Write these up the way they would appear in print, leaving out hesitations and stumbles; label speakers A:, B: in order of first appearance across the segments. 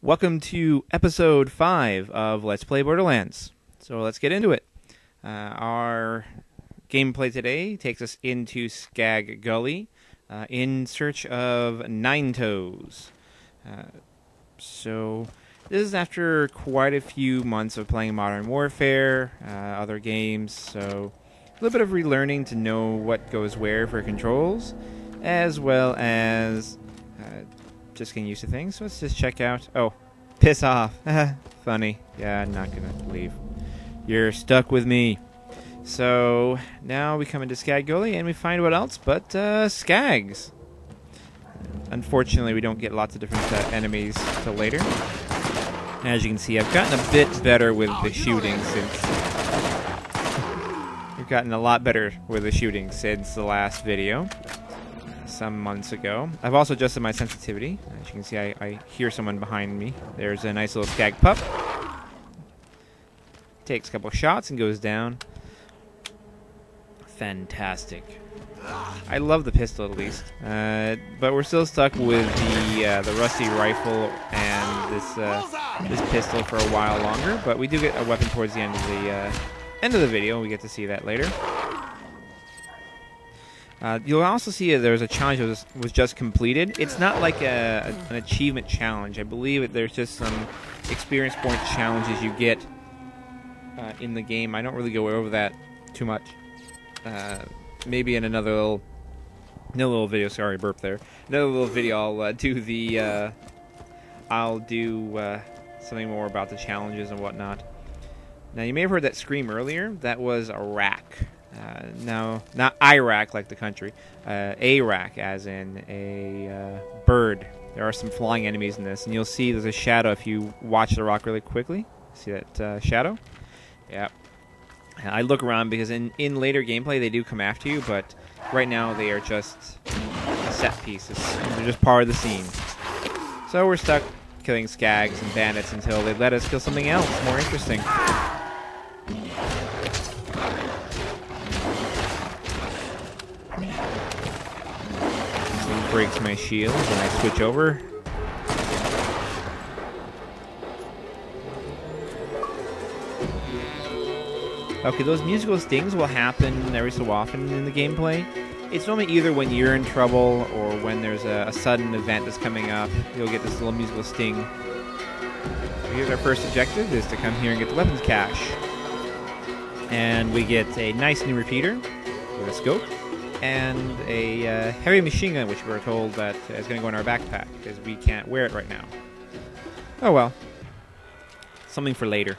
A: Welcome to episode 5 of Let's Play Borderlands. So let's get into it. Our gameplay today takes us into Skag Gulley in search of Nine Toes. So this is after quite a few months of playing Modern Warfare, other games, so a little bit of relearning to know what goes where for controls, as well as just getting used to things. So let's just check out. Oh, piss off. Funny. Yeah, I'm not gonna leave. You're stuck with me. So now we come into Skag Gulley and we find what else but Skags. Unfortunately, we don't get lots of different enemies till later. As you can see, I've gotten a bit better with the shooting since. We've gotten a lot better with the shooting since the last video. Some months ago. I've also adjusted my sensitivity. As you can see, I hear someone behind me. There's a nice little skag pup. Takes a couple shots and goes down. Fantastic. I love the pistol at least, but we're still stuck with the rusty rifle and this pistol for a while longer. But we do get a weapon towards the end of the video. We get to see that later. You'll also see there's a challenge that was just completed. It's not like an achievement challenge. I believe there's just some experience point challenges you get in the game. I don't really go over that too much. Maybe in another little video. Sorry, burp there. Another little video. I'll do something more about the challenges and whatnot. Now you may have heard that scream earlier. That was Iraq. No, not Iraq like the country. Iraq, as in a bird. There are some flying enemies in this, and you'll see there's a shadow if you watch the rock really quickly. See that shadow? Yeah. I look around because in later gameplay they do come after you, but right now they are just set pieces. They're just part of the scene. So we're stuck killing skags and bandits until they let us kill something else more interesting. Breaks my shield when I switch over. Okay, those musical stings will happen every so often in the gameplay. It's normally either when you're in trouble or when there's a sudden event that's coming up. You'll get this little musical sting. So here's our first objective, is to come here and get the weapons cache. And we get a nice new repeater with a scope. And a heavy machine gun, which we're told that is going to go in our backpack, because we can't wear it right now. Oh well. Something for later.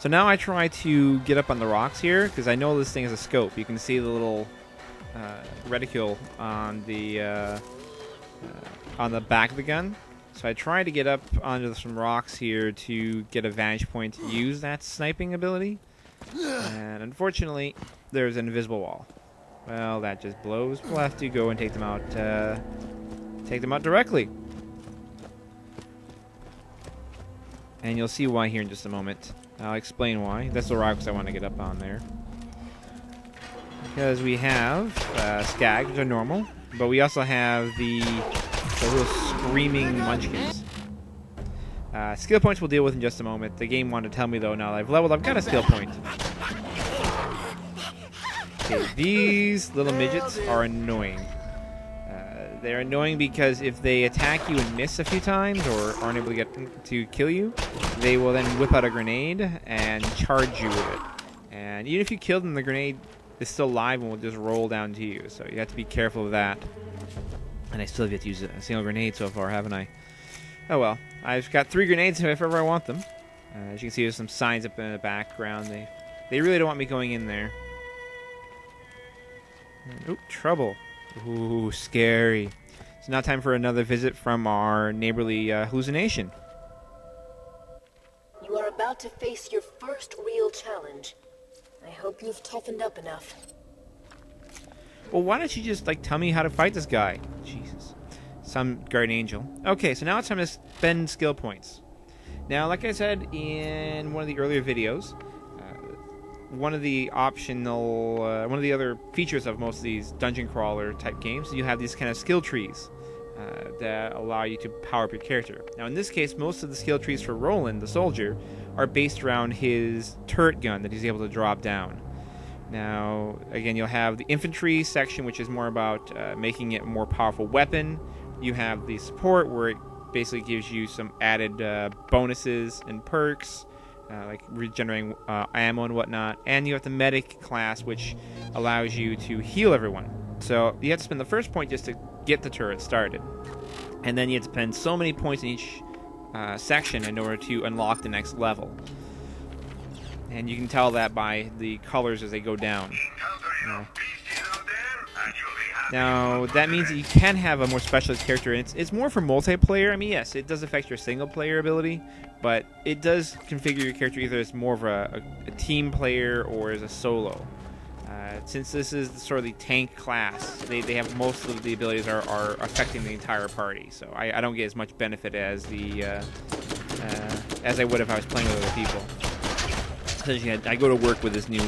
A: So now I try to get up on the rocks here, because I know this thing has a scope. You can see the little reticule on the back of the gun. So I try to get up onto some rocks here to get a vantage point to use that sniping ability. And unfortunately, there's an invisible wall. Well, that just blows. We'll have to go and take them out directly. And you'll see why here in just a moment. I'll explain why. That's the rocks I want to get up on there. Because we have skags, which are normal, but we also have the little screaming munchkins. Skill points we'll deal with in just a moment. The game wanted to tell me, though, now that I've leveled, I've got a skill point. Okay, these little midgets are annoying. They're annoying because if they attack you and miss a few times or aren't able to get to kill you, they will then whip out a grenade and charge you with it. And even if you kill them, the grenade is still live and will just roll down to you. So you have to be careful of that. And I still have yet to use a single grenade so far, haven't I? Oh well. I've got 3 grenades if ever I want them. As you can see, there's some signs up in the background. They really don't want me going in there. Ooh, trouble. Ooh, scary. So now time for another visit from our neighborly hallucination.
B: You are about to face your first real challenge. I hope you've toughened up enough.
A: Well, why don't you just, tell me how to fight this guy? Jesus. Some guardian angel. Okay, so now it's time to spend skill points. Now, like I said in one of the earlier videos, one of the other features of most of these dungeon crawler type games, you have these kind of skill trees. that allow you to power up your character. Now in this case, most of the skill trees for Roland, the soldier, are based around his turret gun that he's able to drop down. Now, again, you'll have the infantry section, which is more about making it a more powerful weapon. You have the support, where it basically gives you some added bonuses and perks, like regenerating ammo and whatnot. And you have the medic class, which allows you to heal everyone. So you have to spend the first point just to get the turret started. And then you have to spend so many points in each section in order to unlock the next level. And you can tell that by the colors as they go down. Now, that means that you can have a more specialist character, and it's more for multiplayer. I mean, yes, it does affect your single-player ability, but it does configure your character either as more of a team player or as a solo. Since this is sort of the tank class, they have most of the abilities are affecting the entire party, so I don't get as much benefit as as I would if I was playing with other people. I go to work with this new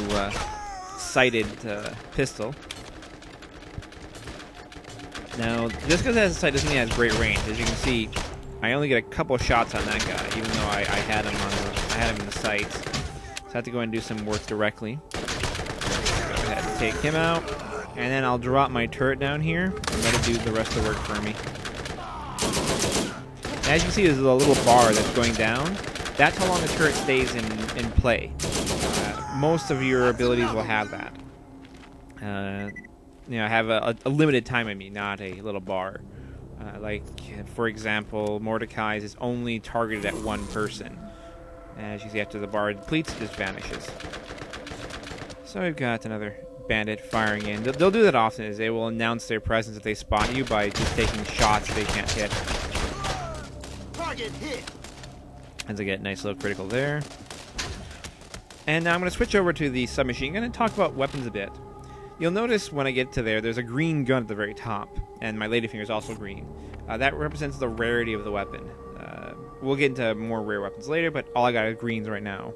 A: sighted pistol. Now, just because it has a sight doesn't mean it has great range. As you can see, I only get a couple of shots on that guy, even though I had him in the sights. So I have to go and do some work directly. Go ahead and take him out, and then I'll drop my turret down here and let it do the rest of the work for me. And as you can see, there's a little bar that's going down. That's how long the turret stays in play. Most of your abilities will have that. Have a limited time, I mean, not a little bar. Like, for example, Mordecai's is only targeted at one person. As you see, after the bar depletes, it just vanishes. So we've got another bandit firing in. They'll do that often, is they will announce their presence if they spot you by just taking shots they can't hit.
C: Target hit.
A: As I get a nice little critical there. And now I'm going to switch over to the submachine gun and talk about weapons a bit. You'll notice when I get to there's a green gun at the very top, and my ladyfinger is also green. That represents the rarity of the weapon. We'll get into more rare weapons later, but all I got is greens right now.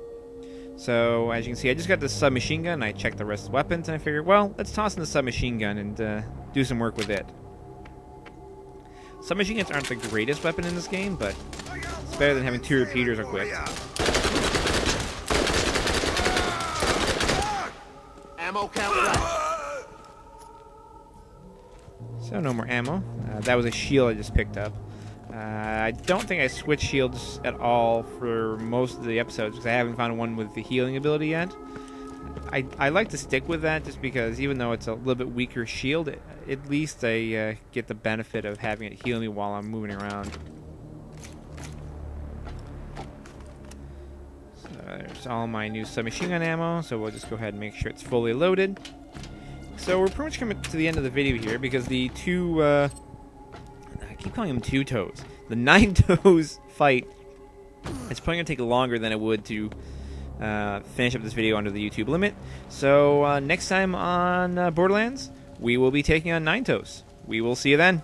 A: So, as you can see, I just got the submachine gun, and I checked the rest of the weapons, and I figured, well, let's toss in the submachine gun and do some work with it. Submachine guns aren't the greatest weapon in this game, but it's better than having 2 repeaters equipped.
C: Ammo count right.
A: So no more ammo. That was a shield I just picked up. I don't think I switched shields at all for most of the episodes because I haven't found one with the healing ability yet. I like to stick with that just because even though it's a little bit weaker shield, at least I get the benefit of having it heal me while I'm moving around. So there's all my new submachine gun ammo, so we'll just go ahead and make sure it's fully loaded. So we're pretty much coming to the end of the video here because the two, I keep calling them two-toes. The 9-toes fight is probably going to take longer than it would to finish up this video under the YouTube limit. So next time on Borderlands, we will be taking on 9-toes. We will see you then.